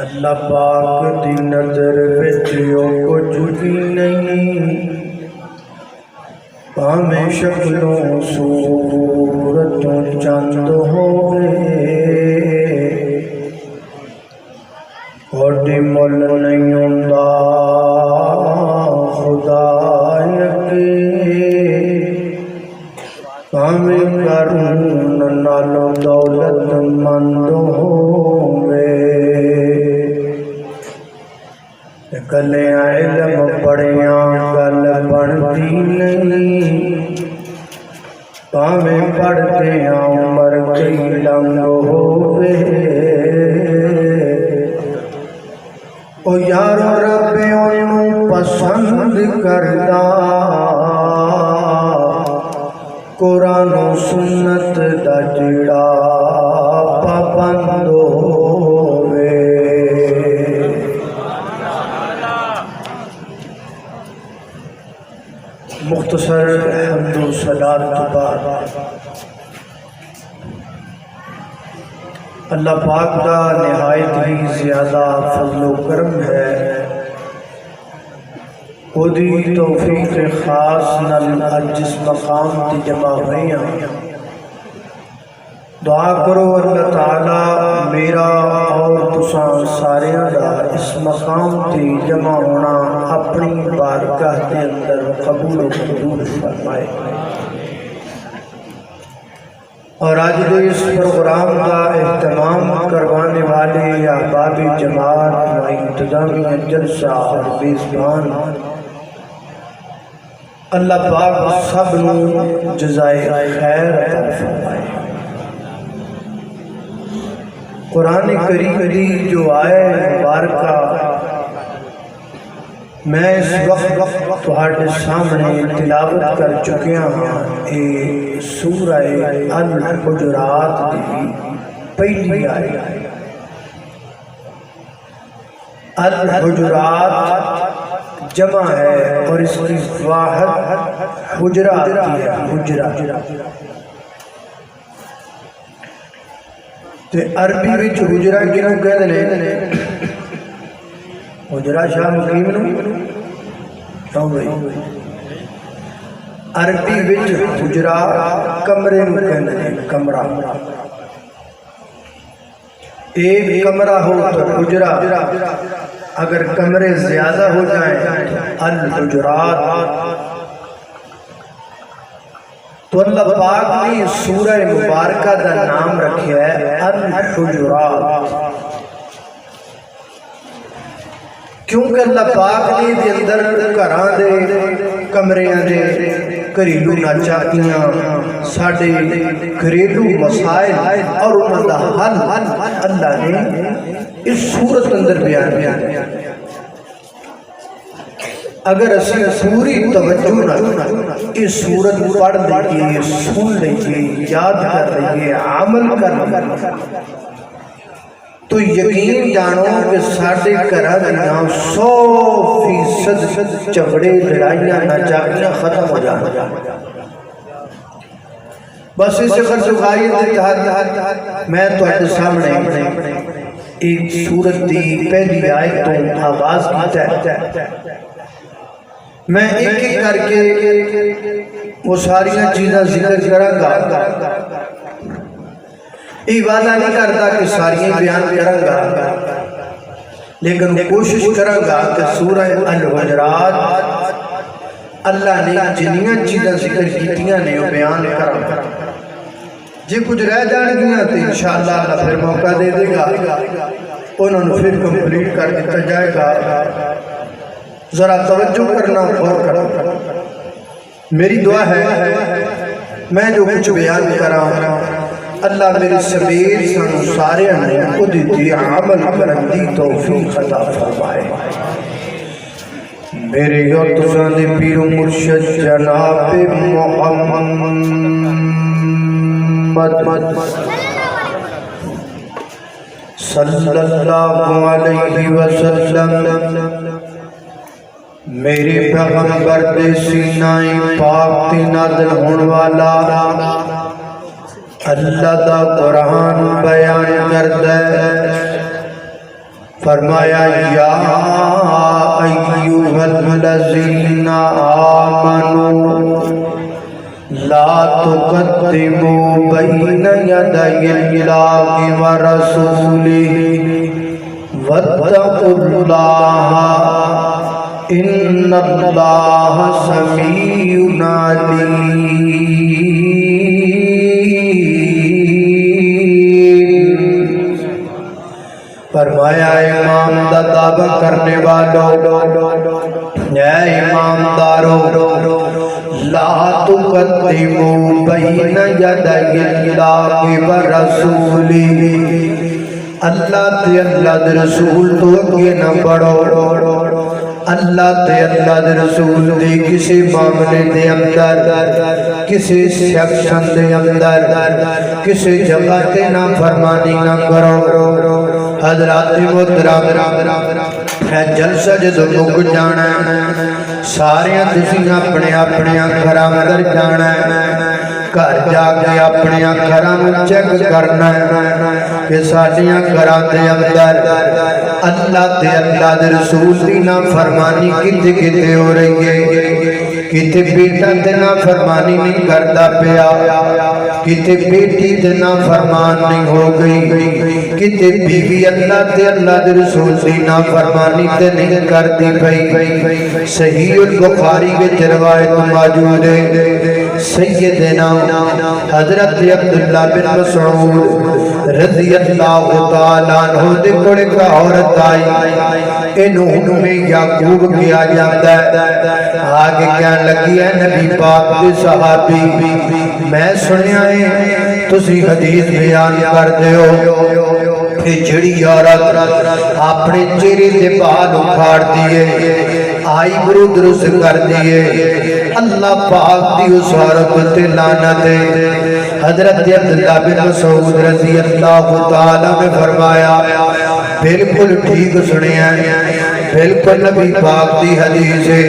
اللہ پاک دی نظر وچ کچھ بھی نہیں، پاویں شکلوں صورتوں چند ہووے، کوئی مل نہیں ہوندا خدا اگے، پاویں کرن نالوں دولت مند ہووے، گلے علم پڑھیاں گل بنتی نہیں، پاویں پڑھدیاں عمر کئی لنگ ہووے، او یارو رب اونوں پسند کردا، قرآن و سنت دا جڑا پابند ہووے۔ مختصر حمد و صلات کے بعد اللہ پاک کا نہایت ہی زیادہ فضل و کرم ہے، خودی توفیق خاص نال اج جس مقام تی جمع ہوئے ہیں، دعا کرو اللہ تعالی میرا اور تساں ساریاں دا اس مقام تی جمع ہونا اپنی بارگاہ کے اندر قبول و منظور فرمائے، اور آج دے اس پروگرام کا اہتمام کروانے والے احباب جماعت و انتظامیہ جلسہ اور میزبان، اللہ پاک سب نو جزائے خیر عطا فرمائے۔ قرآن کریم دی جو آئے مبارکہ میں اس وقت تہاڈے سامنے تلاوت کر چکیا ہوں، یہ سورہ الحجرات دی پہلی آیت۔ الحجرات جمع ہے اور اس کی واحد حجرہ آتی ہے، حجرہ۔ تے عربی وچ حجرہ کینوں کہندے نے؟ حجرہ شاہ مقیم نو کیوں بھائی؟ عربی وچ حجرہ کمرے نو کہندے نے، کمرہ۔ ایک کمرہ ہو تو حجرہ، اگر کمرے زیادہ ہو جائیں الحجرات۔ تو اللہ پاک نے سورہ مبارکہ دا نام رکھیا ہے الحجرات، کیونکہ اللہ پاک نے دے اندر گھراں دے کمریاں دے گھریلو ناچاکیاں ساڈے گھریلو مسائل اور انہاں دا حل اللہ نے اس سورت اندر بیان کیا۔ اگر اسی پوری توجہ نہ اس سورت پڑھ لئیے، سن لئیے، یاد کر لئیے، عمل کر لئیے، تو یقین جانو کہ ساڑھے کرادیاں 100% چگڑے لڑائیاں ناچاکیاں ختم ہو جانا۔ بس اس خرچ اگائی تحت میں تو اپنے سامنے ایک سورت دی پہلی آیت تو آغاز کیتا ہے، میں ایک ایک کر کے وہ ساریاں چیزیں ذکر کروں گا، یہ وعدہ نہیں کرتا کہ ساریاں بیان کروں گا، لیکن کوشش کروں گا کہ سورہ الحجرات اللہ نے جنیاں چیزیں ذکر کیتیاں نے وہ بیان کروں گا۔ جی کچھ رہ جان گیا تو انشاءاللہ اللہ پھر موقع دے دے گا، انہوں نے پھر کمپلیٹ کر دیتا جائے گا۔ ذرا توجہ کرنا غور کرنا، میری دعا ہے میں جو کچھ بیان کر رہا ہوں اللہ میرے سبیر سانو سارے نے خود دی عمل کرن دی توفیق عطا فرمائے۔ میرے اور تساں دے پیر و مرشد جناب محمد صلی اللہ علیہ وسلم میرے پیغمبر دے سینہ پاک تے نازل ہون والا اللہ دا قرآن بیان کردہ فرمایا یا ایھا الذین آمنوا لا تقدموا بین یدی اللہ ورسولہ واتقوا اللہ ان اللہ سمیع علیم۔ فرمایا امام دا دعویٰ کرنے والوں، اے ایمانداروں، لا تقدموا بین یدی اللہ ورسولہ، اللہ تے اللہ دے رسول تو اگے نہ بڑھو، اللہ تے اللہ دے رسول دے کسی معاملے دے اندر، کسی سیکشن دے اندر، کسی جگہ تے نہ فرمانی نہ کرو۔ حضرات محترم ہے جلسہ جدو مک جانا ہے، سارے تسی اپنے اپنے گھراں اندر جانا ہے، گھر جا کے اپنے گھراں چیک کرنا ہے کہ ساڈیاں گھراں دے اندر اللہ تے اللہ دے رسول دی نافرمانی کتے کتے ہو رہی ہے، کتے بیٹا تے نافرمانی نہیں کرتا پیا، کتے بیٹی تے نافرمان نہیں ہو گئی، کتے بیوی اللہ تے اللہ دے رسول دی نافرمانی تے نہیں کرتی پئی۔ صحیح البخاری کے روایت موجود ہے، سیدنا حضرت عبداللہ بن مسعود رضی اللہ تعالیٰ عنہ دے کوڑے کا عورت آئی، انہوں میں یعقوب کیا جاتا ہے، آگے کیا لگی ہے نبی پاک دے صحابی، میں سنیا ہے تسی حدیث بیان کر دے ہو کہ جڑی عورت اپنے چہرے دے بال اکھاڑ دیے، آئی برو درست کر دیے، اللہ پاک دی اس عورت تے لعنت ہے۔ حضرت عبداللہ بن مسعود رضی اللہ تعالیٰ میں فرمایا بالکل ٹھیک سنے ہیں، بالکل نبی پاک دی حدیث ہے۔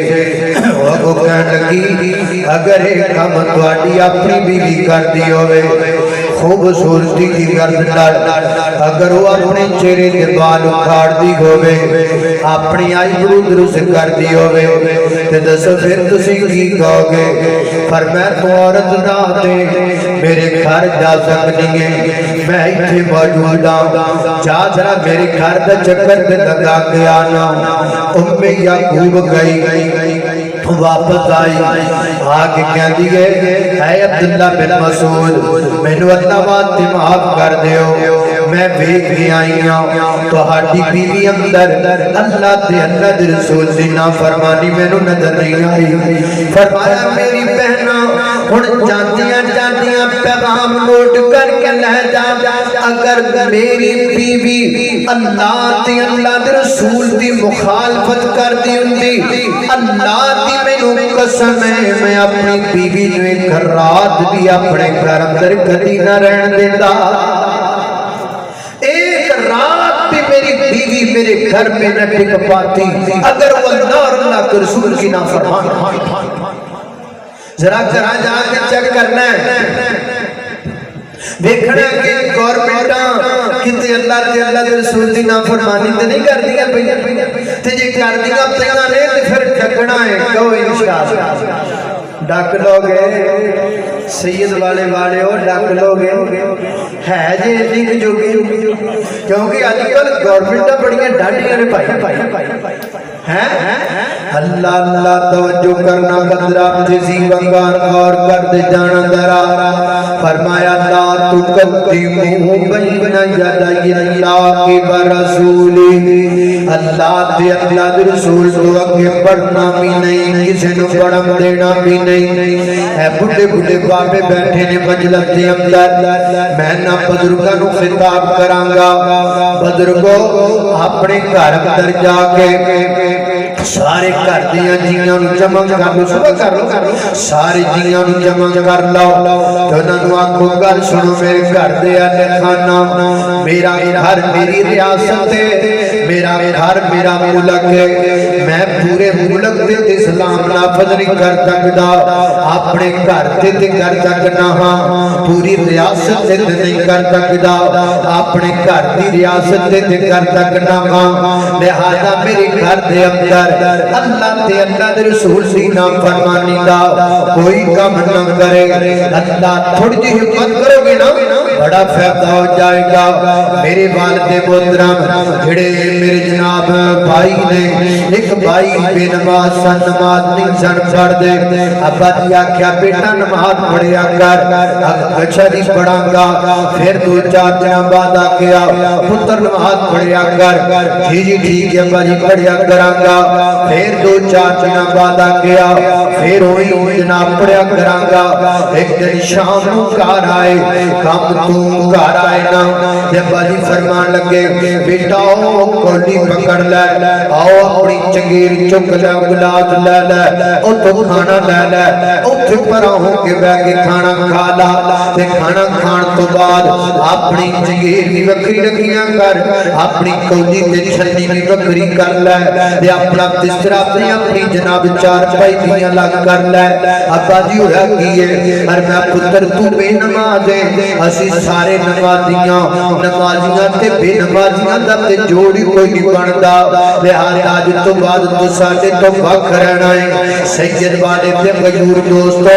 وہ کہنے لگی اگر ایک کام تواڈی اپنی بیوی کر دی ہوئے، خوبصورتی کی گردن اگر وہ اپنے چہرے کے بال اکھاڑ دی ہوئے، اپنی آئی برو درست کر دی ہوئے، تے دسو پھر تسی کی کہو گے؟ فرمایا تو عورت نہ تے میرے گھر جا سکتی ہے، میں ایتھے موجود ہوں، جا ذرا میرے گھر دا چکر تے لگا کے آنا۔ ام یعقوب گئی، واپس آئی، آگے کہہ دیئے اے عبداللہ بن مسعود مینو اللہ واسطے معاف کر دیو، میں ویکھ کے آئی ہوں تہاڈی بیوی اندر اللہ تے اللہ دے رسول دی نافرمانی مینو نظر نہیں آئی۔ فرمایا میری بہناں ہن جاندیاں جاندیاں پیغام نوٹ کر کے لے جا، اگر میری بیوی اللہ تے اللہ دے رسول دی مخالفت کر دی ہوندی، اللہ دی مینوں قسم ہے میں اپنی بیوی نوں ایک رات بھی اپنے گھر اندر کدی نہ رہن دیندا، ایک رات بھی میری بیوی میرے گھر میں نہ ٹک پاتی اگر وہ اللہ کے رسول کی نافرمان۔ ذرا گھر جا کے چیک کرنا ہے، دیکھنا کہ گورنمنٹاں کتے اللہ تے اللہ دے رسول دی نافرمانی تے نہیں کردیاں پئیاں، تے جے کردیاں پئیاں نے تے پھر ڈکنا ہے، کہو انشاءاللہ ڈک لو گے، سید والے ہو ڈک لو گے، ہے جی انہی جو گی، کیونکہ آج کل گورنمنٹاں بڑیاں ڈاڈیاں نے پائی اللہ اللہ توجہ کرنا قدرہ تیزی وگان غور کر دے جانا درا۔ فرمایا لا تقدموا بین یدی اللہ ورسولہ، اللہ تے اللہ دے رسول کو اگے بڑھنا بھی نہیں، کسی نو بڑھن دینا بھی نہیں۔ اے بڑھے بڑھے بابے بیٹھے نے مجلس دے اندر، میں نہ بزرگاں نو خطاب کراں گا، بزرگو اپنے گھر اندر جا کے سارے گھر دیاں جیاں نو جمع کر لو، صبح کر لو، سارے جیاں نو جمع کر لو، تو انہاں نو آکھو گل سنو میرے گھر دے اہل خانہ، میرا گھر میری ریاست ہے، میرا گھر میرا ملک ہے، میں پورے ملک دے اسلام نافذ نہیں کر سکتا، اپنے گھر تے کر سکنا ہاں، پوری ریاست تے نہیں کر سکتا، اپنے گھر دی ریاست تے کر سکنا ہاں، لہذا میرے گھر دے اندر اللہ تے اللہ دے رسول دی نافرمانی دا کوئی کام نہ کرے۔ اللہ تھوڑی جی ہمت کرو گے نا بڑا فائدہ ہو جائے گا۔ میرے والد محترم جڑے میرے جناب بھائی نے، ایک بھائی بے نماز سن، نماز نہیں سن پڑھ دے، ابا جی آکھیا بیٹا نماز پڑھیا کر، اچھا جی پڑھاں گا، پھر 2-4 دن بعد آکھیا پتر نماز پڑھیا کر، جی جی ٹھیک ہے ابا جی پڑھیا کراں گا، پھر 2-4 دن بعد آکھیا پھر وہی جناب پڑھیا کراں گا۔ ایک دن شام نو گھر آئے، کام تو گھر آئے نا، ابا جی فرمان لگے بیٹا او کولی پکڑ لے، آؤ اپنی چنگیر چک لے، گلاس لے لے، او تو کھانا لے لے، اتھے پر ہوں کے بے کے کھانا کھا لا، تے کھانا کھان تو بعد اپنی چنگیر بھی وکری رکھیاں کر، اپنی کولی تے چھنی بھی وکری کر لے، تے اپنا بستر اپنی جناب 4 پائی دیاں لگ کر لے۔ ابا جی ہویا کیے، اور میں پتر تو بے نماز ہے، اسی سارے نمازیاں تے بے نمازیاں دا تے جوڑی کوئی نہیں بندا، لہذا آج تو بعد تو ساڈے تو وقت رہنا ہے۔ سید والے تے غیور دوستو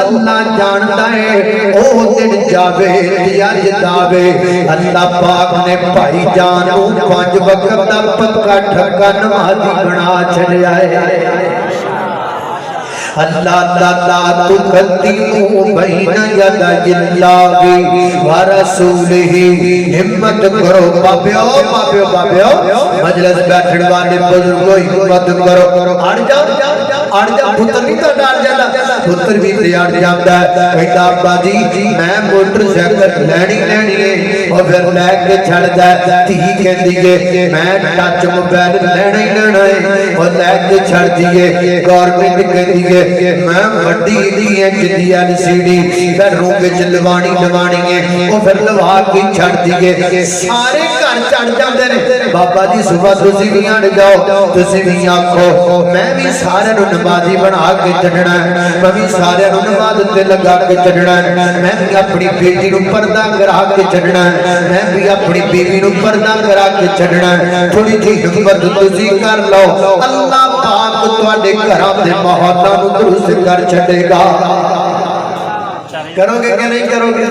اللہ جانتا ہے او دن جاوے یاد داوے، اللہ پاک نے بھائی جان کو 5 وقت دا پکا ٹھکا نمازی بنا چھڑیا ہے۔ اللہ لا تقدموا بین یدی اللہ ورسولہ، ہمت کرو بابیو مجلس بیٹھن والے بزرگوں ہمت کرو، اڑ جا پتر نہیں تو ڈر جاتا، پتر بھی اڑ جاتا ہے، کہتا ابا جی میں موٹر سائیکل لینی ہے، اور پھر لے کے چھڑ جائے، تھی کہندی ہے میں ٹچ موبائل لینا ہے، اور لے کے چھڑ دیے، گورنمنٹ کہندی ہے میں بڑی دی ہے جدی LCD پھر روپے چلوانی ہے، وہ پھر لوا کی چھڑ دیئے، سارے گھر چڑھ جاندے نے۔ بابا جی صبح تسی بھی آڑ جاؤ، تسی بھی آکھو میں بھی سارے نو نمازی بنا کے چڑھنا ہے، میں بھی سارے نو نماز تے لگا کے چڑھنا ہے، میں بھی اپنی بیٹی نو پردہ کرا کے چڑھنا ہے، میں بھی اپنی بیوی نو پردہ کرا کے چڑھنا ہے۔ تھوڑی جی ہمت تسی کر لو، اللہ پاک تواڈے گھراں دے ماحولاں نو درست کر چھڑے گا۔ کرو گے کہ نہیں کرو گے؟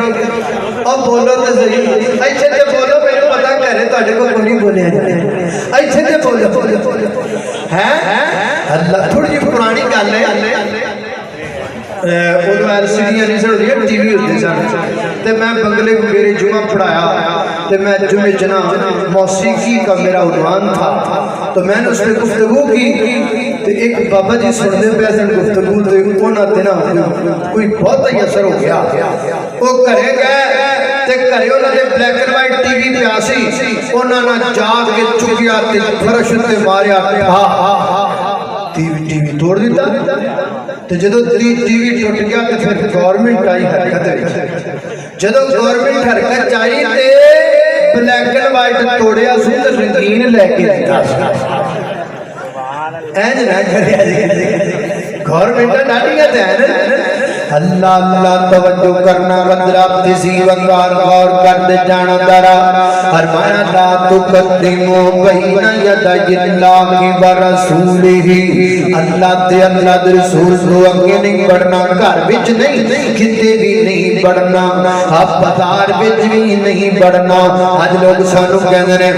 اور بولو تو صحیح، ایسے تے بولو میرے پتہ کرے تواڈے کو کوئی نہیں بولیا جائے، ایسے تے بولو ہیں اللہ۔ تھوڑی جی پرانی گل ہے، وہ LCD نہیں سن ہوتی ہے، TV ہوتی سن، تے میں بنگلے کو میرے جمعہ پڑھایا، تے میں جمعہ جنا موسیقی کا میرا عنوان تھا، تو میں نے اس پہ گفتگو کی، تے ایک بابا جی سننے پہ ایسے گفتگو تے انہاں تے نا کوئی بہت ہی اثر ہو گیا، وہ کرے گئے تے کرے انہاں دے بلیک اینڈ وائٹ TV پہ آسی، انہاں نے جا کے چکیا تے فرش تے ماریا، ٹی وی توڑ دیتا، تو جدو ٹی وی ٹوٹ گیا تو پھر گورنمنٹ آئی حرکت ہے، جدو گورنمنٹ حرکت آئی تے بلیک اینڈ وائٹ توڑیا سو تے رنگین لے کے دیتا، اینج نہ کرے گورنمنٹ ڈاٹی ہے تے اللہ اللہ توجہ کرنا غدراب تسی وقار غور کرتے جانا دارا، فرمایا لا تقدموا بین یدی اللہ ورسولہ، اللہ تے اللہ دے رسول کو اگے نہیں بڑھنا، گھر وچ نہیں، کتے بھی نہیں بڑھنا، آپ بازار وچ بھی نہیں بڑھنا۔ اج لوگ سانو کہندے نے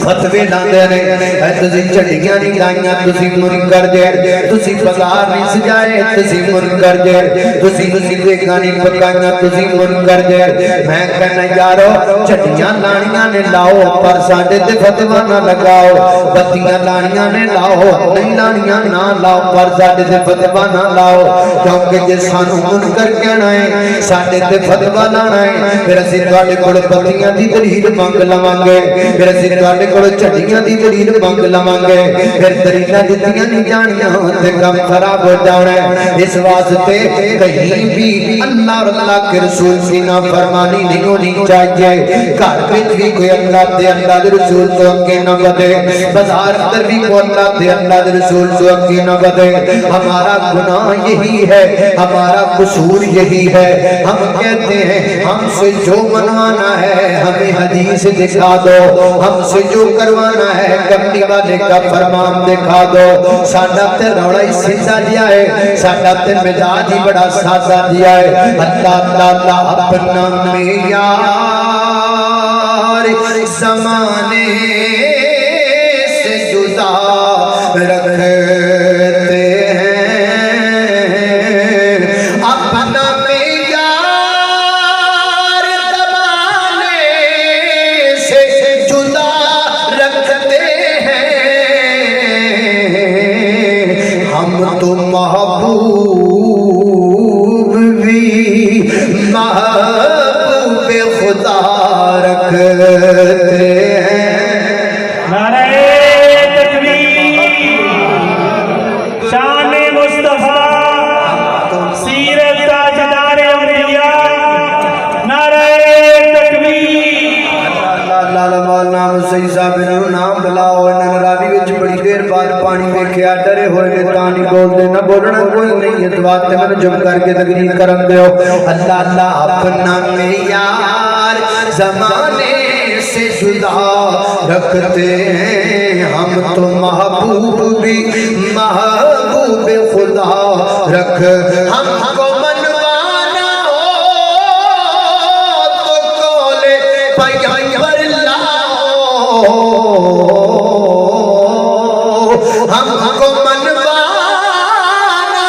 فتوی لاندے نے اے تسی چڑیاں نہیں لائیاں تسی منکر جے، تسی بازار نہیں سجائے تسی منکر جے، تسی دیکھا نہیں پکائیاں تسی منکر جے۔ میں کہنا یارو چڑیاں لانیاں نے لاؤ پر ساڈے تے فتوا نہ لگاؤ، بتیاں لانیاں نے لاؤ نہیں لانیاں نہ لاؤ پر ساڈے تے فتوا نہ لاؤ، کیونکہ جے سانو منکر کہنا ہے ساڈے تے فتوا لانا ہے پھر اسی تواڈے کول بتیاں دی دلیل منگ لواں گے، پھر اسی تواڈے کو چھڑیاں دی دلیل منگ لواਂਗੇ پھر دلیلاں دتیاں نہیں جانیاں تے کم خراب ہو جانا ہے اس واسطے کہیں بھی اللہ اور اللہ کے رسول کی نافرمانی نہیں ہونی چاہیے گھر وچ بھی کوئی اللہ تے اللہ دے رسول تو اگے نہ ودے بازار اندر بھی کوئی اللہ تے اللہ دے رسول تو اگے نہ ودے ہمارا گناہ یہی ہے ہمارا قصور یہی ہے ہم کہتے ہیں ہم سے جو منوانا ہے ہمیں حدیث دکھا دو ہم سے جو کروانا ہے کملی والے کا فرمان دکھا دو ساڈا تے روڑا ہی سیدھا دیا ہے ساڈا تے مزاج ہی بڑا سادہ دیا ہے اللہ تعالی اپنا معیار زمانے سے جدا رکھتے ہیں اپنا معیار زمانے سے جدا رکھتے ہیں ہم تو محبوب بھی محبوب خدا رکھتے ہیں نعرہ تکبیر شان مصطفیٰ سیرت تاجدار اولیاء نعرہ تکبیر نام صحیح صاحب نام بلاؤ راوی وچ بڑی دیر بعد پانی ویکھیا ڈرے ہوئے نے تاں نہیں بولدے نہ بولنا کوئی نہیں اس بات تے میں جب کر کے تقریر کرن دیو اللہ اللہ اپنا معیار زمانے سے جدا رکھتے ہیں ہم تو محبوب بھی محبوب خدا رکھ ہم کو منوانا ہو تو کولے پیغمبر لاؤ ہم کو منوانا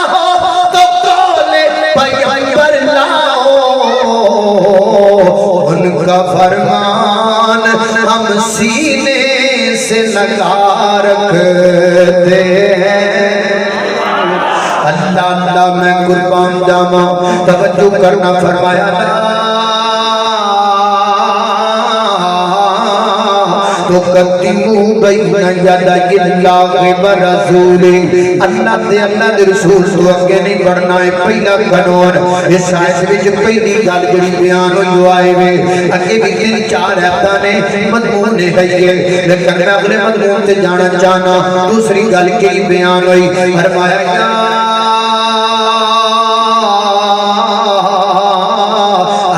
ہو تو کولے پیغمبر لاؤ ان کا فرمان ہم سینے سے لگا رکھتے ہیں اللہ اللہ میں قربان جاواں توجہ کرنا فرمایا تو قدمو بین یدی اللہ و رسولہ اللہ دے رسول تو اگے نہیں بڑھنا ہے پہلا قانون اس آیت وچ پہلی گل جڑی بیان ہوئی آئے وے اگے بھی تین چار آیتاں نے مضمون نے ہے لیکن میں اگلے مضمون تے جانا چاہنا دوسری گل کی بیان ہوئی فرمایا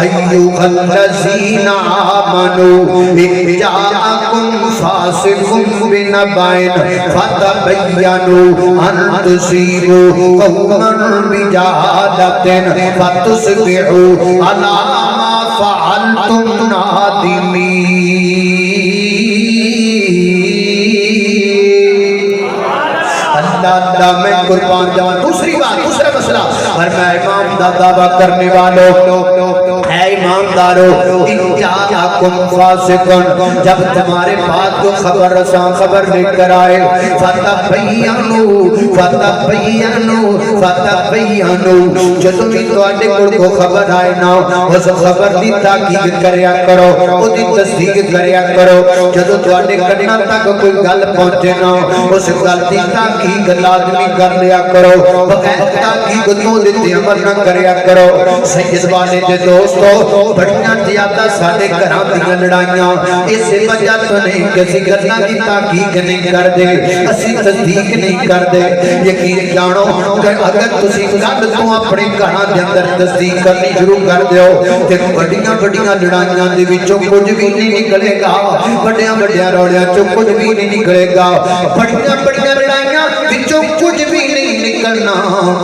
ایوہ الذین آمنوا ان جاءکم فاسق بنبأ فتبینوا ان تصیبوا قوما بجہالۃ فتصبحوا علی ما فعلتم نادمین اللہ میں قربان جاواں دوسری بات دوسرا مسئلہ اور میں امام دا دعویٰ کرنے والوں اے ایماندارو ان جاءکم فاسقن جب تمہارے پاس جو خبر رساں خبر لے کر آئے فتبینوا جدوں بھی تواڈے کول کو خبر آئے نا اس خبر دی تحقیق کریا کرو او دی تصدیق کریا کرو جدوں تواڈے کناں تک کوئی گل پہنچے نا اس گل دی تحقیق لازمی کر لیا کرو بغیر تحقیق تو دتے عمل نہ کریا کرو سید والے دے دوستو بڑیاں زیادہ سارے گھراں دی لڑائیاں اس وجہ تو نہیں کہ اسی گلاں دی تحقیق نہیں کردے اسی تصدیق نہیں کردے یقین جانو کہ اگر تسی گل تو اپنے گھراں دے اندر تصدیق کرنی شروع کر دیو تے بڑیاں بڑیاں لڑائیاں دے وچوں کچھ بھی نہیں نکلے گا بڑیاں بڑیاں روڑیاں چوں کچھ بھی نہیں نکلے گا بڑیاں بڑیاں لڑائیاں وچوں کچھ بھی نہیں نکلنا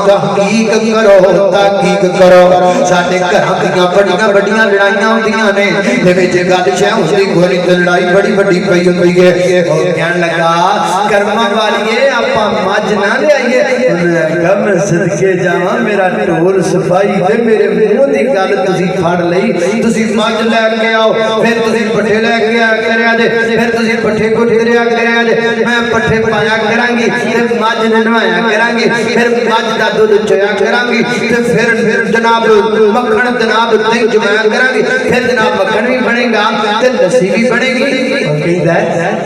تحقیق کرو ساڈے گھراں دیاں بڑیاں بڑیاں لڑائیاں ہوندیاں نے تے وچ گل شے ہوندی کوئی لڑائی بڑی بڑی پئی ہوندی ہے او کہن لگا کرما والیے آپاں مجھ نہ لے آئیے میں کہا میں صدقے جاواں میرا ٹول صفائی تے میرے منہ دی گل تسی پھڑ لئی تسی مجھ لے کے آؤ پھر تسی پٹھے لے کے آ کریا جے پھر تسی پٹھے کو ٹھریا کریا جے میں پٹھے پایا کراں گی تے مجھ نہوایا کراں گی پھر مجھ دا دودھ چویا کراں گی تے پھر جناب مکھن جناب دہی جمایا کراں گی پھر جناب مکھن بھی بنے گا تے لسی بھی بنے گی کہندا ہے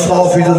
100%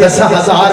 10,000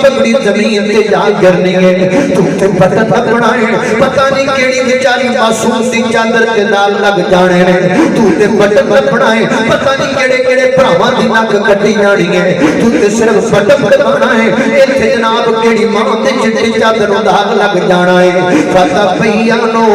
پگڑی زمین تے جا گرنی ہے تو تے پتہ تھپنا ہے پتہ نہیں کیڑی بیچاری معصوم دی چادر تے داغ لگ جانے نے تو تے بٹن تھپنا ہے پتہ نہیں کیڑے کیڑے بھراواں دی نک کٹی جانی ہے تو تے صرف بٹن تھپنا ہے ایتھے جناب کیڑی ماں تے چٹی چادر نوں داغ لگ جانا ہے فتح پیانو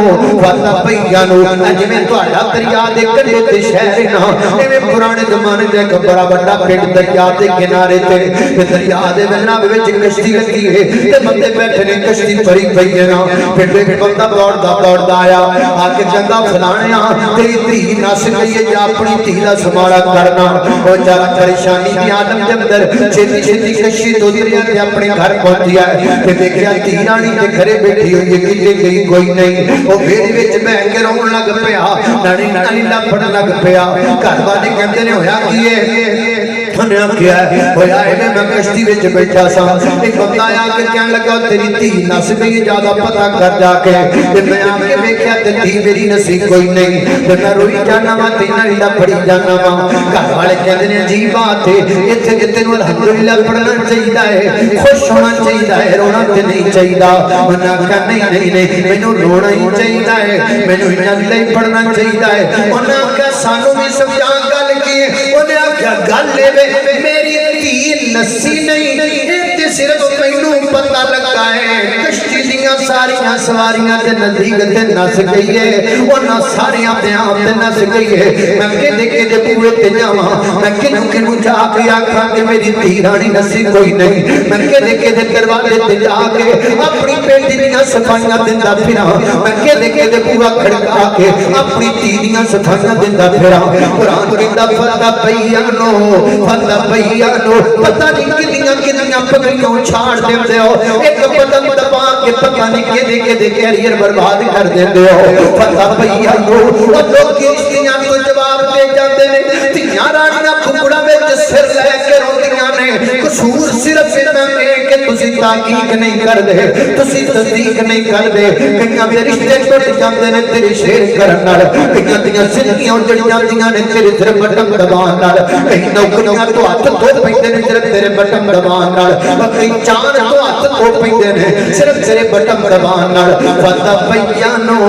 جویں تہاڈا دریا دے کنڈے تے شہر نا ایویں پرانے زمانے دے ایک بڑا بڑا پنڈ دریا دے کنارے تے دریا دے جناب وچ کشتی لگی ہے تے بندے بیٹھے نے کشتی بھری پئی ہے نا پنڈ وچ بندہ دوڑدا آیا آ کے کہندا فلانیا تیری دھی نس گئی ہے یا اپنی دھی دا سماڑا کرنا او چارا پریشانی دی عالم دے اندر چھتی چھتی کشتی تو دریا تے اپنے گھر پہنچیا تے دیکھیا دھی رانی تے گھرے بیٹھی ہوئی ہے کتے گئی کوئی نہیں او بیڑی وچ بیٹھ کے رون لگ پیا نانی نانی لپڑ لگ پیا گھر والے کہندے نے ہویا کی ہے انہاں کیا ہویا ہے میں کشتی وچ بیٹھا سا ایک بندہ آیا کہ کہن لگا تیری دھی نس گئی زیادہ پتہ کر جا کے تے میں آ کے ویکھیا تے دھی میری نسی کوئی نہیں تے میں روئی جانا وا تے نال لپڑی جانا وا گھر والے کہندے نے عجیب بات ہے ایتھے کہ تینوں الحمدللہ پڑھنا چاہیدا ہے خوش ہونا چاہیدا ہے رونا تے نہیں چاہیدا انہاں کہا نہیں مینوں رونا ہی چاہیدا ہے مینوں انہاں پڑھنا چاہیدا ہے انہاں کہا سانوں بھی سمجھا گل کی انہاں کہا گل لے میری دھی نسی نہیں تے صرف مینوں پتہ لگا ہے کشتی دیاں ساریاں سواریاں تے نزدیک تے نس گئی ہے انہاں ساریاں بیاں تے نس گئی ہے میں کدے پورے تے جاواں میں کنوں جا کے آکھاں کہ میری دھی رانی نسی کوئی نہیں میں کدے دروازے تے جا کے اپنی بیٹی دیاں صفائیاں دیندا پھراں میں کدے پورا کھڑکا کے اپنی دھی دیاں صفائیاں دیندا پھراں قرآن کہندا فتح پیانو پتہ نہیں کتنیاں پگڑیاں چھاڑ دیندے ہو ایک پتنگ دبا کے پتہ نہیں کدے کیریئر برباد کر دیندے ہو فتح پیانو او لوگ رشتیاں تو جواب دے جاندے نے دھیاں رانیاں کھکڑا وچ سر لے کے روندیاں نے قصور صرف اتنا ہے کہ تسی تحقیق نہیں کر دے تسی تصدیق نہیں کر دے کئیاں دے رشتے ٹوٹ جاندے نے تیرے شیر کرن نال کئیاں دیاں زندگیاں اجڑ جاندیاں نے تیرے سر بٹن دبان نال کئی نوکریاں تو ہاتھ دھو پیندے نے صرف تیرے بٹن دبان نال کئی چاند تو ہاتھ دھو پیندے نے صرف تیرے بٹن دبان نال فتح پیانو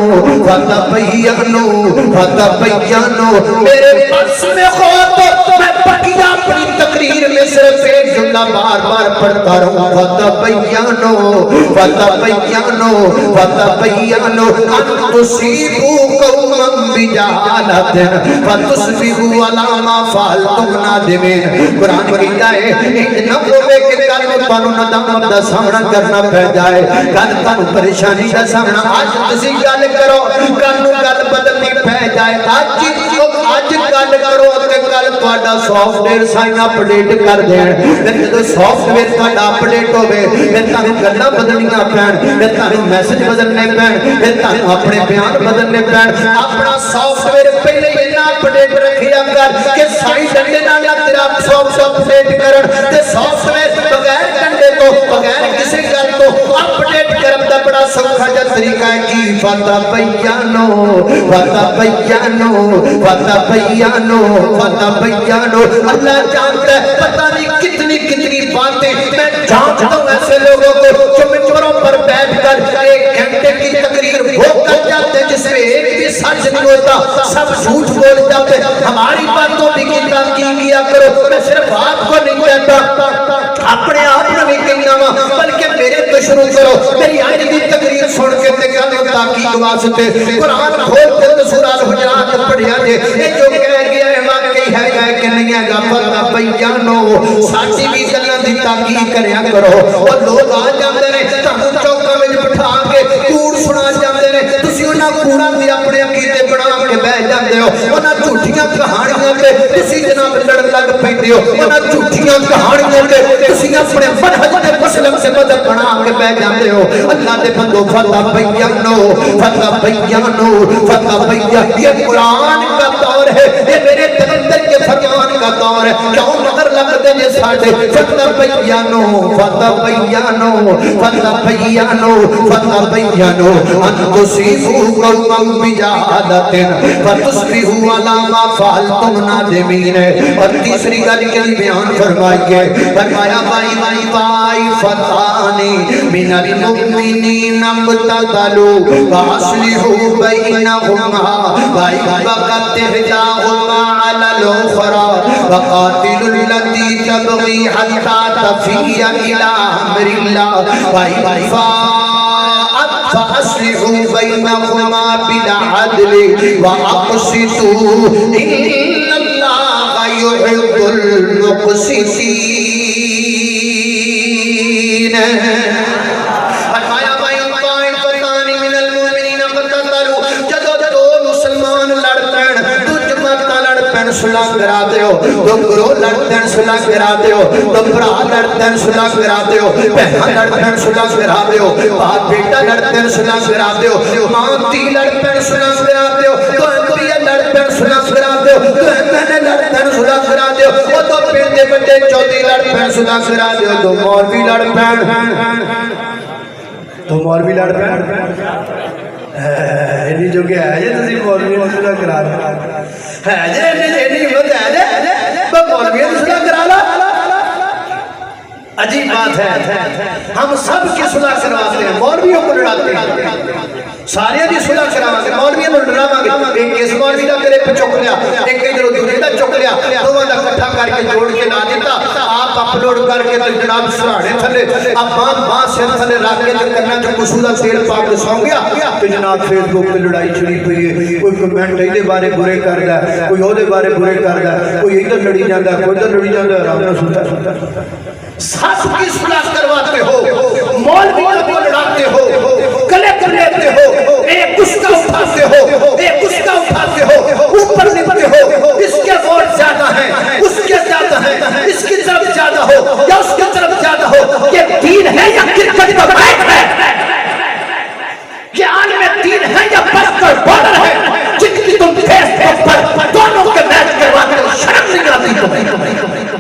میرے پاس میں خواب میں بقیہ اپنی تقریر میں صرف ایک جملہ بار بار پڑھتا رہوں فتح پیانو ان تصیبوا قوما بجہالۃ فتصبحوا علی ما فعلتم نادمین قرآن کہتا ہے نہ ہوے کہ کل تانوں ندامت دا سامنا کرنا پہ جائے کل تانوں پریشانی دا سامنا اج تسی گل کرو کل نوں گل بدلنی پہ جائے اج گل کرو تے کل تہاڈا سافٹ ویئر سائن اپڈیٹ کر دین پھر جدوں سافٹ ویئر تہاڈا اپڈیٹ ہوے پھر تانوں گلاں بدلنیاں پین پھر تانوں میسج بدلنے پین پھر تانوں اپنے بیان بدلنے پین اپنا سافٹ ویئر پہلے ہی اتنا اپڈیٹ رکھیا کر کہ سائن ڈنڈے نال تیرا سافٹ اپڈیٹ کرن تے سافٹ ویئر بغیر ڈنڈے تو بغیر کسی گل تو اپڈیٹ کرن دا بڑا سوکھا جا طریقہ ہے کی فتح پیانو اللہ جانتا ہے پتہ نہیں کتنی باتیں میں جانتا ہوں ایسے لوگوں کو جو ممبروں پر بیٹھ کر ایک گھنٹے کی تقریر وہ کر جاتے ہیں جس میں ایک بھی سچ نہیں ہوتا سب جھوٹ بول جاتے ہماری باتوں کی تحقیق کیا کرو میں صرف آپ کو نہیں کہتا اپنے آپ نے بھی کہنا وا بلکہ میرے تو شروع کرو میری آج کی تقریر سن کے تحقیق واسطے قرآن کھول کے سورہ الحجرات پڑھیا جے یہ جو کہہ گیا ہے واقعی ہے کہ نہیں ہے گا فتح پیانو ساچی بھی گلاں دی تحقیق کریا کرو اور لوگ آ جاندے نے تانوں چوکاں وچ بٹھا کے کوڑ سنا جاندے نے تسی انہاں کوڑاں دی اپنے عقیدے بنا کے بیٹھ جاندے ہو انہاں جھوٹیاں کہانیاں تے تسی جناب لڑن لگ پیندے ہو انہاں جھوٹیاں کہانیاں تے تسی اپنے منہج تے مسلک سے مذہب بنا کے بیٹھ جاندے ہو اللہ دے بندو فتح پیانو یہ قرآن کا دور ہے یہ میرے پیغمبر کے فرمان کا دور ہے کیوں مگر لگتے جے ساڈے فتبینو ان تصیبوا قوما بجہالۃ فتصبحوا علی ما فعلتم نادمین اور تیسری گل کے بیان فرمائیے فرمایا بائی فتانی من المؤمنین ابتتلوا فاصلحوا بینہما بغت احداہما علی الاخری وقاتلوا التی تبغی حتی تفیء الی امر اللہ فأصلحوا بينهما بالعدل وأقسطوا إن الله يحب المقسطين فرمایا بھائی طائفتان من المؤمنین اقتتلوا جدو دو مسلمان لڑ پین دو جماعتاں لڑ پین صلح کرا دیو دو گروہ لڑ پین صلح کرا دیو دو برا لڑ پین صلح کرا دیو بہن لڑ پین صلح کرا دیو باپ بیٹا لڑ پین صلح کرا دیو ماں تی لڑ پین صلح کرا دیو تو انبیاء لڑ پین صلح کرا دیو تو میں لڑ پین صلح کرا دیو وہ تو پھر دے بڑے چودی لڑ پین صلح کرا دیو تو مولوی لڑ پین تو مولوی لڑ پین اینی جو کہ ہے یہ تسی مولوی صلح کرا ہے جی اینی ہمت ہے جی مولوی صلح کرا لا عجیب بات ہے ہم سب کی صلح کرواتے ہیں مولویوں کو لڑاتے ہیں سارے دی صلح کرواتے ہیں مولویوں کو لڑاواں گے ایک اس مولوی دا میرے پہ چک لیا ایک ادھر دوسرے دا چک لیا دوواں دا اکٹھا کر کے جوڑ کے لا دیتا آپ اپلوڈ کر کے تو جناب سراڑے تھلے اب ماں سر تھلے رکھ کے جو کرنا جو قصودہ تیل پاک کے سو گیا تو جناب فیس بک پہ لڑائی چھڑی پئی ہے کوئی کمنٹ ایدے بارے برے کر رہا ہے کوئی اودے بارے برے کر رہا ہے کوئی ادھر لڑی جاندا ہے کوئی ادھر لڑی جاندا ہے آرام نال سنتا سب کی صلح کرواتے ہو مولویوں کو لڑاتے ہو گلے کر لیتے ہو ایک اس کا اٹھاتے ہو ایک اس کا اٹھاتے ہو اوپر نکلتے ہو اس کے ووٹ زیادہ ہیں اس کے زیادہ ہیں اس کی طرف زیادہ ہو یا اس کی طرف زیادہ ہو یہ دین ہے یا کرکٹ کا میچ ہے یہ عالم دین ہے یا بسکٹ بالر ہے جتنی تم فیس بک پر دونوں کے میچ کرواتے ہو شرم نہیں آتی تمہیں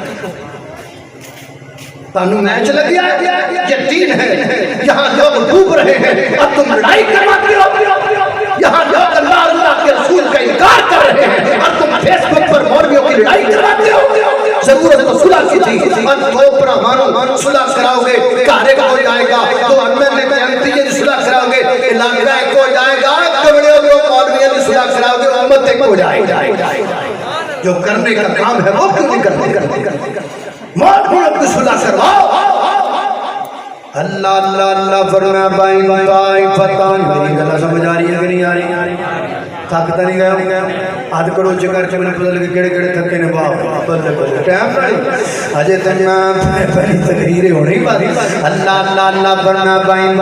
تانوں میچ لگ گیا یہ دین ہے یہاں لوگ ڈوب رہے ہیں اب تم لڑائی کرواتے ہو یہاں لوگ اللہ کے رسول کا انکار کر رہے ہیں اور تم فیس بک پر مولویوں کی لڑائی کرواتے ہو ضرورت تو صلح کی تھی اور دو پرامانوں صلح کراؤ گے کارے کو ہو جائے گا تو میں نے جانتی ہے صلح کراؤ گے علاقہ ایک ہو جائے گا کمڑیوں کو مولویوں کی صلح کراؤ گے امت ایک ہو جائے گا جو کرنے کا کام ہے وہ کیوں نہیں کرتے مولویوں کی صلح کرواؤ اللہ اللہ اللہ فرمایا بائی فتان میری گلا سمجھ آ رہی ہے کہ نہیں آ رہی تھکتا نہیں گیا آدھ کرو چکر چکر پتہ لگے کیڑے کیڑے تھکے نے باپ بلے بلے ٹائم نہیں اجے تمام پہلی تقریر ہونے بات اللہ اللہ اللہ فرمایا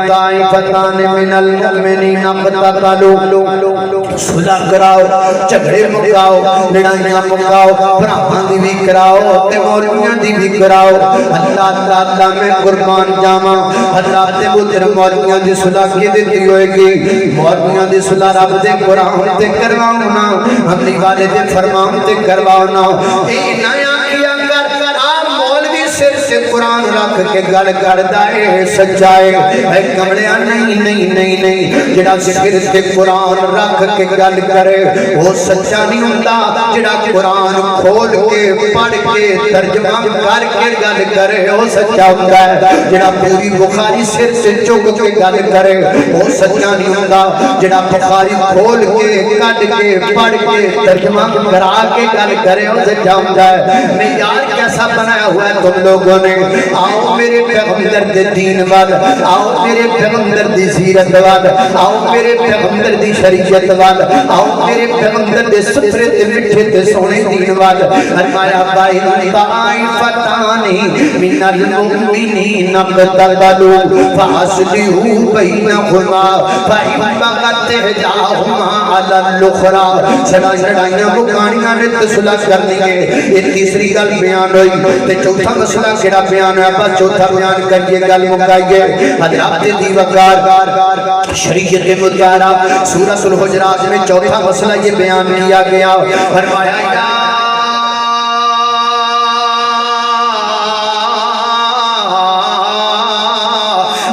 بائی فتان من المؤمنین اقتتلوا صلح کراؤ جھگڑے مکاؤ لڑائیاں مکاؤ بھراواں دی بھی کراؤ تے مولویاں دی بھی کراؤ اللہ اللہ اللہ میں قربان جاواں اللہ تے پتر مولویاں دی صلح کی دیتی ہوئے گی مولویاں دی صلح رب دے قرآن تے کرواؤنا اپنی والے دے فرمان تے کرواؤنا اے نیا کیا کر آپ مولوی سر سے قرآن رکھ کے گل کردا ہے سچائے اے کمڑیاں نہیں جڑا ذکر تے قرآن رکھ کے گل کرے وہ سچا نہیں ہوندا جڑا قرآن کھول کے پڑھ کے ترجمہ کر کے گل کرے وہ سچا ہوندا ہے جڑا پوری بخاری سر سے چک کے گل کرے وہ سچا نہیں ہوندا جڑا بخاری کھول کے کٹ کے پڑھ کے ترجمہ کرا کے گل کرے وہ سچا ہوندا ہے معیار کیسا بنایا ہوا ہے تم لوگوں نے آؤ میرے پیغمبر دے دین وال آؤ میرے پیغمبر دی سیرت وال آؤ میرے پیغمبر دی شریعت وال آؤ میرے پیغمبر دے سترے تے مٹھے تے سونے دین وال فرمایا بائی طائفتان من المؤمنین اقتتلوا فاصلحوا بینہما فإن بغت احداہما علی الاخری لڑائیاں مکانیاں نے صلح کرنی ہے یہ تیسری گل بیان ہوئی تے چوتھا مسئلہ کیڑا بیان ہوا بس چوتھا بیان کریے گل مکائیے حضرات دی وقار شریعت مطالعہ سورۃ الحجرات میں چوتھا مسئلہ یہ بیان کیا گیا فرمایا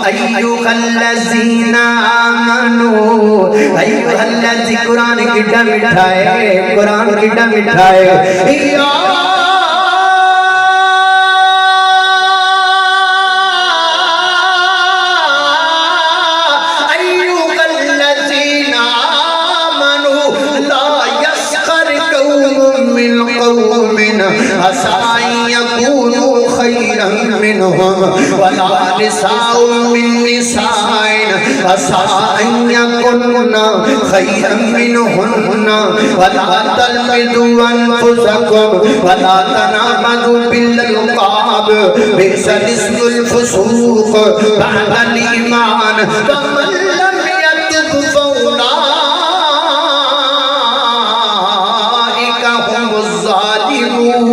ایوہ الذین آمنوا ایوہ الذی قرآن کڈا مٹھائے قرآن کڈا مٹھائے ولا نساء من نساء عسى أن يكن خيرا منهن ولا تلمزوا أنفسكم ولا تنابزوا بالألقاب بئس الاسم الفسوق بعد الإيمان ومن لم يتب فأولئك هم الظالمون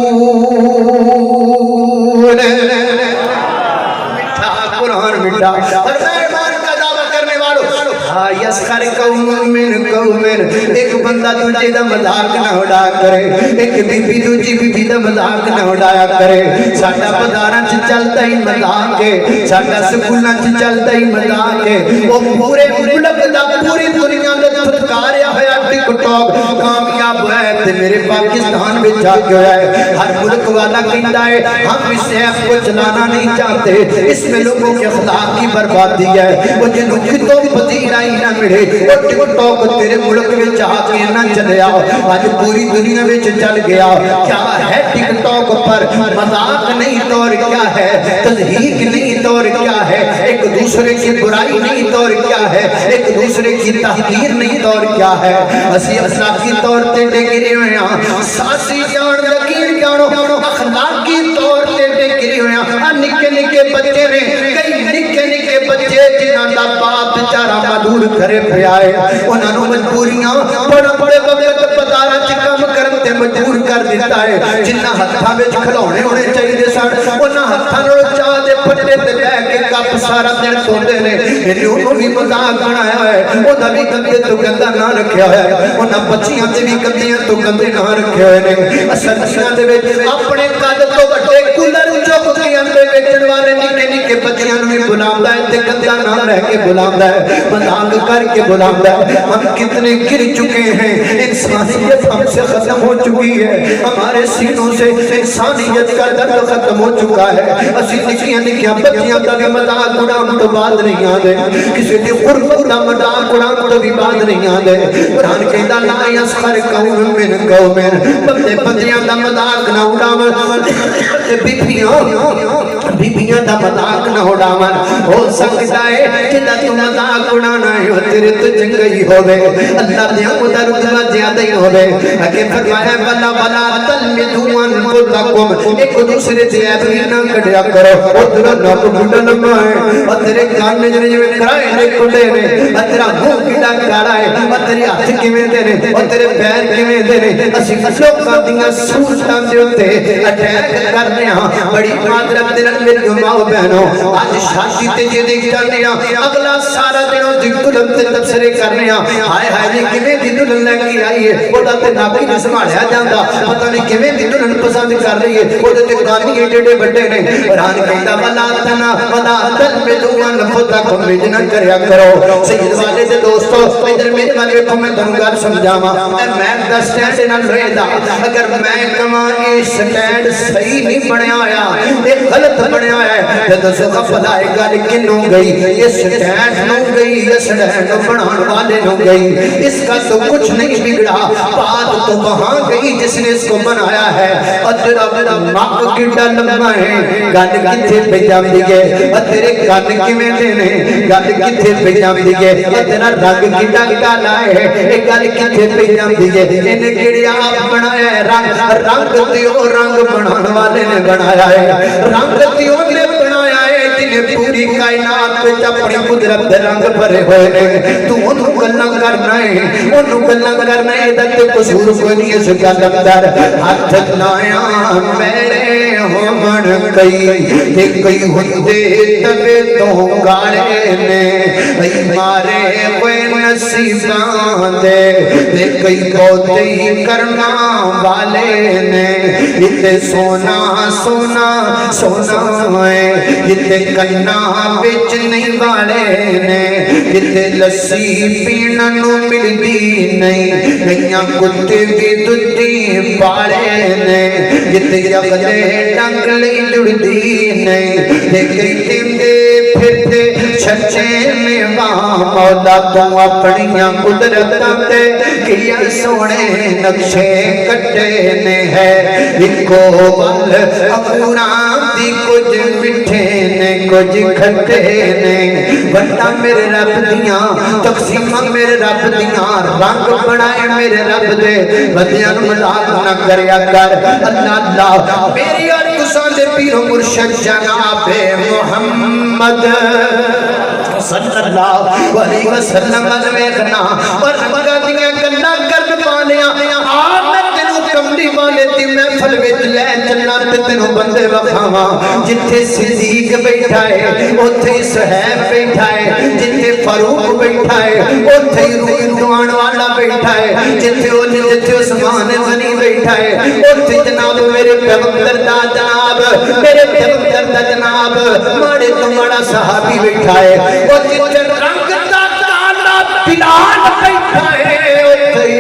یسخر قوم من قوم ایک بندہ دوجے دا مذاق نہ اڑایا کرے ایک بی بی دوجی بی بی دا مذاق نہ اڑایا کرے ساڈا بازاراں چ چلدا ہی مذاق ہے ساڈا سکولاں چ چلدا ہی مذاق ہے او پورے ملک دا پوری دنیا دے پھٹکاریا ہویا ٹک ٹاک کامیاب ہوا ہے تے میرے پاکستان وچ آ کے ہویا ہے ہر ملک والا کہندا ہے ہم اس ایپ کو چلانا نہیں چاہتے اس میں لوگوں کے اخلاق کی بربادی ہے وہ جنوں کتوں پذیرائی نہ ملے وہ ٹک ٹاک تیرے ملک وچ آ کے نہ چلیا اج پوری دنیا وچ چل گیا کیا ہے ٹک ٹاک پر مذاق نہیں تو کیا ہے تضحیک نہیں تو کیا ہے ایک دوسرے کی برائی نہیں تو کیا ہے ایک دوسرے کی تحقیر نہیں تو کیا ہے اسی اخلاقی طور تے ڈگرے ہوئے ہاں ساسی جان لکیر جانو اخلاقی طور تے ڈگرے ہوئے ہاں نکے نکے بچے نے کئی نکے نکے بچے جنہاں دا باپ بیچارہ مدور کرے پیا ہے انہاں نوں مجبوریاں بڑے بڑے وقت بازاراں چ کم کرن تے مجبور کر دیتا ہے جنہاں ہتھاں وچ کھلونے ہونے چاہیے سن انہاں ہتھاں نال چاہ دے پھٹے تے بیٹھ کے کپ سارا دن سوندے نے انہوں بھی مذاق بنایا ہے انہاں بھی گندے تو گندا نہ رکھیا ہے انہاں بچیاں تے بھی گندیاں تو گندے نہ رکھے ہوئے نے سردیاں دے وچ اپنے قد تو وڈے کولر چوک کے اندر بیچن والے نکے نکے بچیاں نوں بھی بلاوندا ہے تے گندا نہ رہ کے بلاوندا ہے مذاق کر کے بلاوندا ہے ہم کتنے گر چکے ہیں انسانیت ہم سے ختم ہو چکی ہے ہمارے سینوں سے انسانیت کا درد ختم ہو چکا ہے اسی نکیاں نکیاں بچیاں دا بھی مذاق اڑاؤن تو بعد نہیں آندے کسی دی غربت دا مذاق اڑاؤن تو بھی بعد نہیں آندے قرآن کہندا لا یسخر قوم من قوم بندے بندیاں دا مذاق نہ اڑاون تے بیبییاں دا مذاق نہ اڑاون ہو سکدا ہے کہ تو مذاق اڑانا ہے تیرے تو چنگا ہی ہوے اللہ دے خدا رتبہ زیادہ ہی ہوے کہ فرمایا بلا بلا تلمذوا انفسکم ایک دوسرے تے عیب نہ کڈیا کرو ادھر نہ بڈا لمبا ہے اور تیرے کان میں جویں کرائے نے کڈے نے تیرا منہ کڈا کاڑا ہے اور تیرے ہاتھ کیویں دے نے اور تیرے پیر کیویں دے نے اسی لوکاں دیاں صورتاں دے اوتے اٹیک کرنے ہاں بڑی معذرت دے نال میری ماں بہنوں اج شادی تے جے دیکھ جاندے ہاں اگلا سارا دن ذکر تے تبصرے کرنے ہاں ہائے ہائے جی کیویں دی دلہن لے کے آئی ہے اودا تے ناک نہیں سنبھالیا جاندا پتہ نہیں کیویں دی دلہن پسند کر رہی ہے اودے تے گانی ایڈے بڑے نے قرآن کہندا ولا تنا ولا تلمذوا انفسکم نہ کریا کرو سید والے تے دوستو ادھر میرے والے کو میں تانوں گل سمجھاواں میں دا سٹینڈ نال رہدا اگر میں کہاں اے سٹینڈ صحیح نہیں بنیا ہویا اے غلط بنیا ہے تے دسو خفلا اے گل کینوں گئی یہ سٹینڈ نوں گئی یہ سٹینڈ بنانے والے نوں گئی اس کا تو کچھ نہیں بگڑا بات تو وہاں گئی جس نے اس کو بنایا ہے اور تیرا مک کڈا لمبا ہے گل کتھے پہ جاندی ہے اور تیرے کان کیویں دے نے گل کتھے پہ جاندی ہے اور تیرا رنگ کڈا کالا ہے اے گل کتھے پہ جاندی ہے اینے کیڑا آپ بنایا ہے رنگ تے او رنگ بنانے والے نے بنایا ہے رنگ تے او نے بنایا ہے جنے پوری کائنات وچ اپنی قدرت دے رنگ بھرے ہوئے نے تو اونوں گلاں کرنا ہے اونوں گلاں کرنا ہے دا تے قصور کوئی نہیں اس گل اندر ہاتھ لایا میرے ہون کئی تے کئی ہوندے تبے تو گاڑے نے ائی مارے ہوئے نصیباں دے تے کئی بہتے کرنا والے نے تے سونا سونا سونا ہے جتے کنا بچ نہیں والے نے جتے لسی پینا نو ملدی نہیں کئیاں کتے بھی دودھی پالے نے جتے جگلے ڈنگ لئی جڑدی نہیں کئی تندے پھرتے چھچے میں وہاں مولا تو اپنیاں قدرتاں تے کیا سونے نقشے کٹے نے ہے ایکو بل اپورام دی کچھ مٹھے نے کچھ کھٹے نے بٹا میرے رب دیاں تقسیمہ میرے رب دیاں رنگ بنائے میرے رب دے بدیاں مذاق نہ کریا کر اللہ اللہ میری اور تساں دے پیر و مرشد جناب محمد صلی اللہ علیہ وسلم ویکھنا اور رنگاں دیاں گلاں کر پالیاں کملی والے دی محفل وچ لے چلنا تے تینوں بندے وکھاواں جتھے صدیق بیٹھا ہے اوتھے صہیب بیٹھا ہے جتھے فاروق بیٹھا ہے اوتھے روح دوان والا بیٹھا ہے جتھے عثمان غنی بیٹھا ہے اوتھے جناب میرے پیغمبر دا جناب میرے پیغمبر دا جناب ماڑے تو ماڑا صحابی بیٹھا ہے او جتھے رنگ دا تالا بلال بیٹھا ہے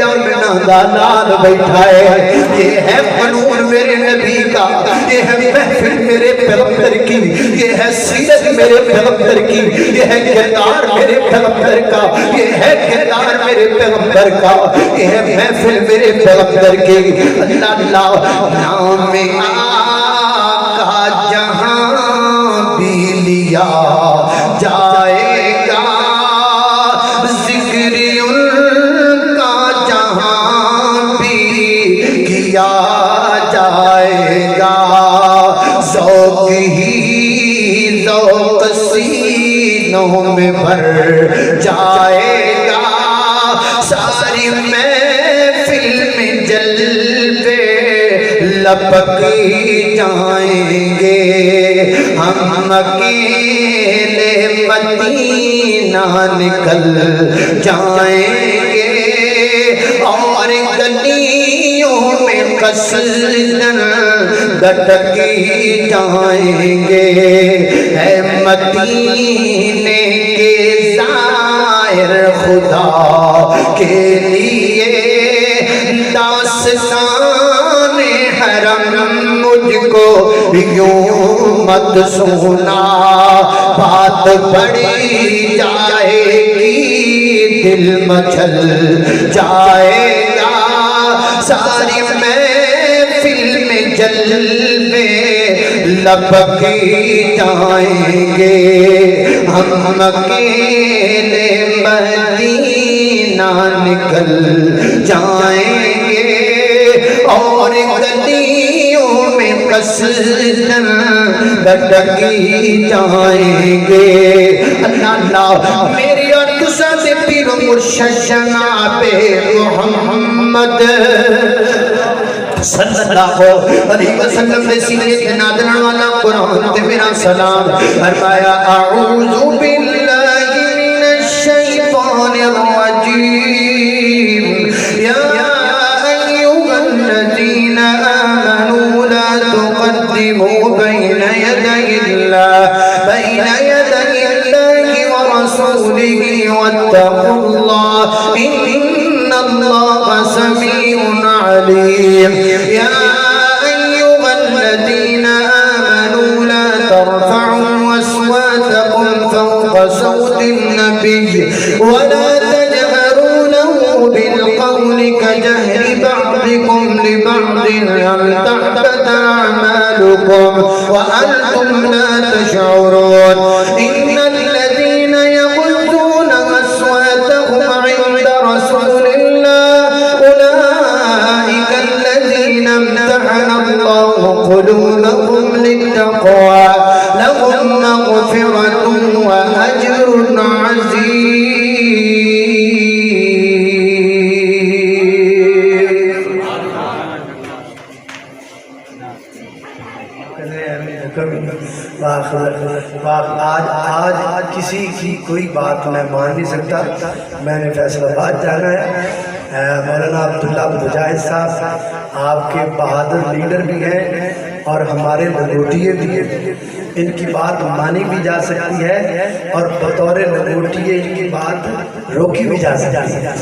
آمنہ دا لال بیٹھا ہے یہ ہے فنون میرے نبی کا یہ ہے محفل میرے پیغمبر کی یہ ہے سیرت میرے پیغمبر کی یہ ہے کردار میرے پیغمبر کا یہ ہے کردار میرے پیغمبر کا یہ ہے محفل میرے پیغمبر کی اللہ اللہ نام آقا جہاں بھی لیا جائے گا ذکر جائے گا ذوق ہی ذوق سینوں میں بھر جائے گا ساری محفل میں جلوے لپک جائیں گے ہم اکیلے مدینہ نکل جائیں گے اور گلیوں میں قصدن گٹکی جائیں گے اے مدینے کے ظاہر خدا کے لیے داستان حرم مجھ کو یوں مت سنا بات بڑی جائے گی دل مچل جائے گا ساری محفل میں جلوے لپکی جائیں گے ہم اکیلے مدینہ نکل جائیں گے اور گلیوں میں قصدن بھٹکی جائیں گے اللہ اللہ میری اور تساں دے پیر و مرشد جناب محمد صلی اللہ علیہ وسلم نے سینے سے نازل والا قرآن تے میرا سلام فرمایا اعوذ باللہ من الشیطان الرجیم یا ایھا الذین آمنوا لا تقدموا بین یدی اللہ ورسولہ واتقوا اللہ ان اللہ سمیع علیم یا ایھا الذین آمنوا لا ترفعوا اصواتکم فوق صوت النبی ولا تجهروا له بالقول كجهر بعضكم لبعض أن تحبط أعمالكم وأنتم لا تشعرون إن الذين يغضون أصواتهم عند رسول الله أولئك الذين امتحن الله قلوبهم للتقوى لهم مغفرة وأجر آج کسی کی کوئی بات میں مان نہیں سکتا. میں نے فیصلہ آباد جانا ہے. مولانا عبداللہ مجاہد صاحب آپ کے بہادر لیڈر بھی ہیں اور ہمارے لنگوٹیے بھی ہیں. ان کی بات مانی بھی جا سکتی ہے اور بطور لنگوٹیے ان کی بات روکی بھی جا سکتی ہے.